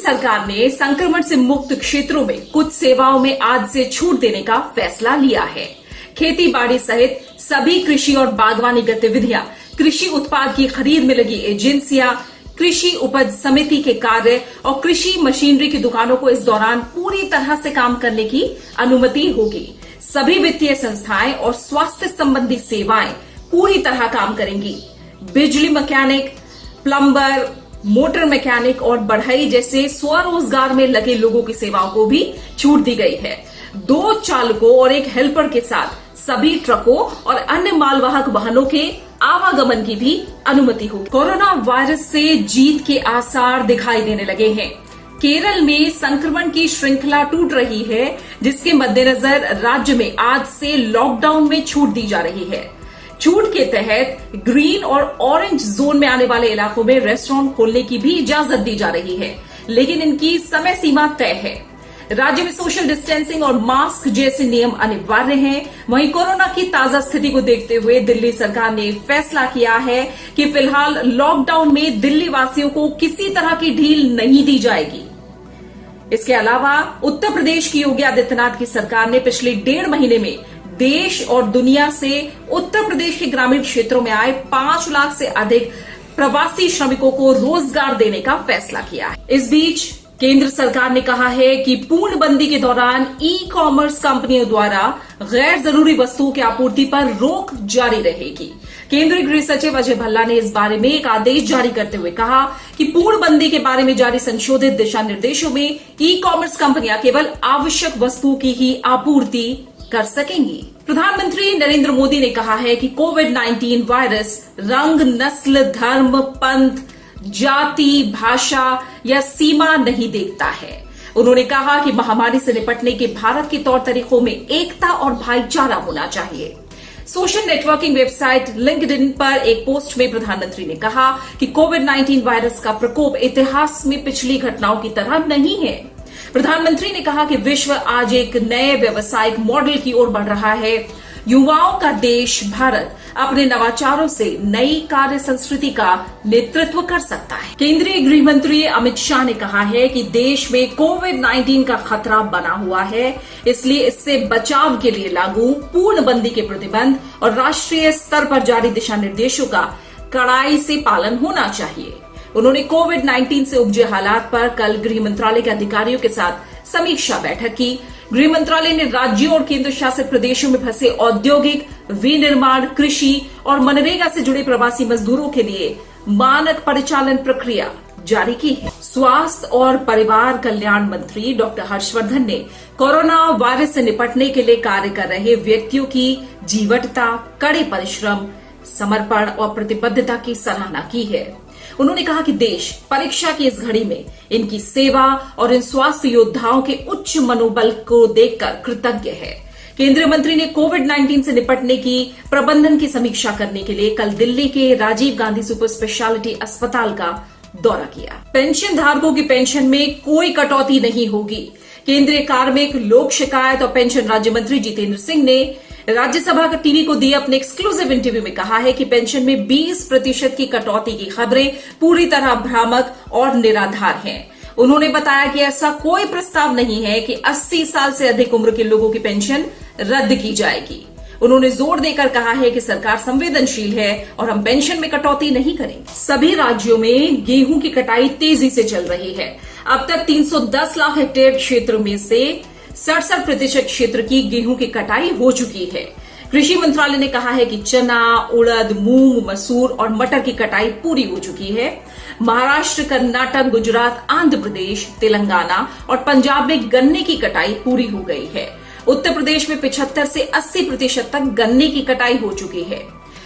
सरकार ने संक्रमण से मुक्त क्षेत्रों में कुछ सेवाओं में आज से छूट देने का फैसला लिया है। खेती बाड़ी सहित सभी कृषि और बागवानी गतिविधियां, कृषि उत्पाद की खरीद में लगी एजेंसियां, कृषि उपज समिति के कार्य और कृषि मशीनरी की दुकानों को इस दौरान पूरी तरह से काम करने की अनुमति होगी। सभी वित्तीय संस्थाएं और स्वास्थ्य संबंधी सेवाएं पूरी तरह काम करेंगी। बिजली मैकेनिक, प्लम्बर, मोटर मैकेनिक और बढ़ई जैसे स्वरोजगार में लगे लोगों की सेवाओं को भी छूट दी गई है। 2 चालकों और एक हेल्पर के साथ सभी ट्रकों और अन्य मालवाहक वाहनों के आवागमन की भी अनुमति होगी। कोरोना वायरस से जीत के आसार दिखाई देने लगे हैं। केरल में संक्रमण की श्रृंखला टूट रही है, जिसके मद्देनजर राज्य में आज से लॉकडाउन में छूट दी जा रही है। छूट के तहत ग्रीन और ऑरेंज जोन में आने वाले इलाकों में रेस्टोरेंट खोलने की भी इजाजत दी जा रही है, लेकिन इनकी समय सीमा तय है। राज्य में सोशल डिस्टेंसिंग और मास्क जैसे नियम अनिवार्य हैं। वहीं कोरोना की ताजा स्थिति को देखते हुए दिल्ली सरकार ने फैसला किया है कि फिलहाल लॉकडाउन में दिल्ली वासियों को किसी तरह की ढील नहीं दी जाएगी। इसके अलावा उत्तर प्रदेश की योगी आदित्यनाथ की सरकार ने पिछले 1.5 महीने में देश और दुनिया से उत्तर प्रदेश के ग्रामीण क्षेत्रों में आए 5 लाख से अधिक प्रवासी श्रमिकों को रोजगार देने का फैसला किया है। इस बीच केंद्र सरकार ने कहा है कि पूर्णबंदी के दौरान ई-कॉमर्स कंपनियों द्वारा गैर जरूरी वस्तुओं की आपूर्ति पर रोक जारी रहेगी। केंद्रीय गृह सचिव अजय भल्ला ने इस बारे में एक आदेश जारी करते हुए कहा कि पूर्णबंदी के बारे में जारी संशोधित दिशा निर्देशों में ई-कॉमर्स कंपनियां केवल आवश्यक वस्तुओं की ही आपूर्ति कर सकेंगी। प्रधानमंत्री नरेंद्र मोदी ने कहा है कि कोविड-19 वायरस रंग, नस्ल, धर्म, पंथ, जाति, भाषा या सीमा नहीं देखता है। उन्होंने कहा कि महामारी से निपटने के भारत के तौर तरीकों में एकता और भाईचारा होना चाहिए। सोशल नेटवर्किंग वेबसाइट लिंक्डइन पर एक पोस्ट में प्रधानमंत्री ने कहा कि कोविड-19 वायरस का प्रकोप इतिहास में पिछली घटनाओं की तरह नहीं है। प्रधानमंत्री ने कहा कि विश्व आज एक नए व्यावसायिक मॉडल की ओर बढ़ रहा है। युवाओं का देश भारत अपने नवाचारों से नई कार्य संस्कृति का नेतृत्व कर सकता है। केंद्रीय गृह मंत्री अमित शाह ने कहा है कि देश में कोविड-19 का खतरा बना हुआ है, इसलिए इससे बचाव के लिए लागू पूर्णबंदी के प्रतिबंध और राष्ट्रीय स्तर पर जारी दिशा निर्देशों का कड़ाई से पालन होना चाहिए। उन्होंने कोविड-19 से उपजे हालात पर कल गृह मंत्रालय के अधिकारियों के साथ समीक्षा बैठक की। गृह मंत्रालय ने राज्यों और केंद्र शासित प्रदेशों में फंसे औद्योगिक, विनिर्माण, कृषि और मनरेगा से जुड़े प्रवासी मजदूरों के लिए मानक परिचालन प्रक्रिया जारी की है। स्वास्थ्य और परिवार कल्याण मंत्री डॉक्टर हर्षवर्धन ने कोरोना वायरस से निपटने के लिए कार्य कर रहे व्यक्तियों की जीवटता, कड़े परिश्रम, समर्पण और प्रतिबद्धता की सराहना की है। उन्होंने कहा कि देश परीक्षा की इस घड़ी में इनकी सेवा और इन स्वास्थ्य योद्धाओं के उच्च मनोबल को देखकर कृतज्ञ है। केंद्रीय मंत्री ने कोविड-19 से निपटने की प्रबंधन की समीक्षा करने के लिए कल दिल्ली के राजीव गांधी सुपर स्पेशलिटी अस्पताल का दौरा किया। पेंशन धारकों की पेंशन में कोई कटौती नहीं होगी। केंद्रीय कार्मिक, लोक शिकायत और पेंशन राज्य मंत्री जितेंद्र सिंह ने राज्यसभा का टीवी को दिए अपने एक्सक्लूसिव इंटरव्यू में कहा है कि पेंशन में 20% की कटौती की खबरें पूरी तरह भ्रामक और निराधार हैं। उन्होंने बताया कि ऐसा कोई प्रस्ताव नहीं है कि 80 साल से अधिक उम्र के लोगों की पेंशन रद्द की जाएगी। उन्होंने जोर देकर कहा है कि सरकार संवेदनशील है और हम पेंशन में कटौती नहीं करेंगे। सभी राज्यों में गेहूं की कटाई तेजी से चल रही है। अब तक 310 लाख हेक्टेयर क्षेत्र में से 67% क्षेत्र की गेहूं की कटाई हो चुकी है। कृषि मंत्रालय ने कहा है कि चना, उड़द, मूंग, मसूर और मटर की कटाई पूरी हो चुकी है। महाराष्ट्र, कर्नाटक, गुजरात, आंध्र प्रदेश, तेलंगाना और पंजाब में गन्ने की कटाई पूरी हो गई है। उत्तर प्रदेश में 75 से 80% तक गन्ने की कटाई हो चुकी है।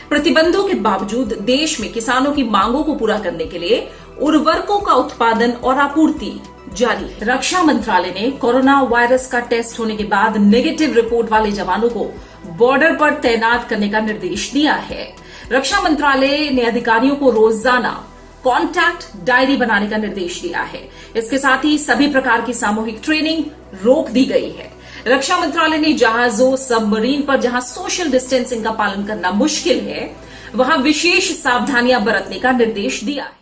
प्रतिबंधों के बावजूद देश में किसानों की मांगों को पूरा करने के लिए उर्वरकों का उत्पादन और आपूर्ति जारी है। रक्षा मंत्रालय ने कोरोना वायरस का टेस्ट होने के बाद नेगेटिव रिपोर्ट वाले जवानों को बॉर्डर पर तैनात करने का निर्देश दिया है। रक्षा मंत्रालय ने अधिकारियों को रोजाना कॉन्टैक्ट डायरी बनाने का निर्देश दिया है। इसके साथ ही सभी प्रकार की सामूहिक ट्रेनिंग रोक दी गई है। रक्षा मंत्रालय ने जहाजों, सबमरीन पर जहां सोशल डिस्टेंसिंग का पालन करना मुश्किल है, वहां विशेष सावधानियां बरतने का निर्देश दिया है।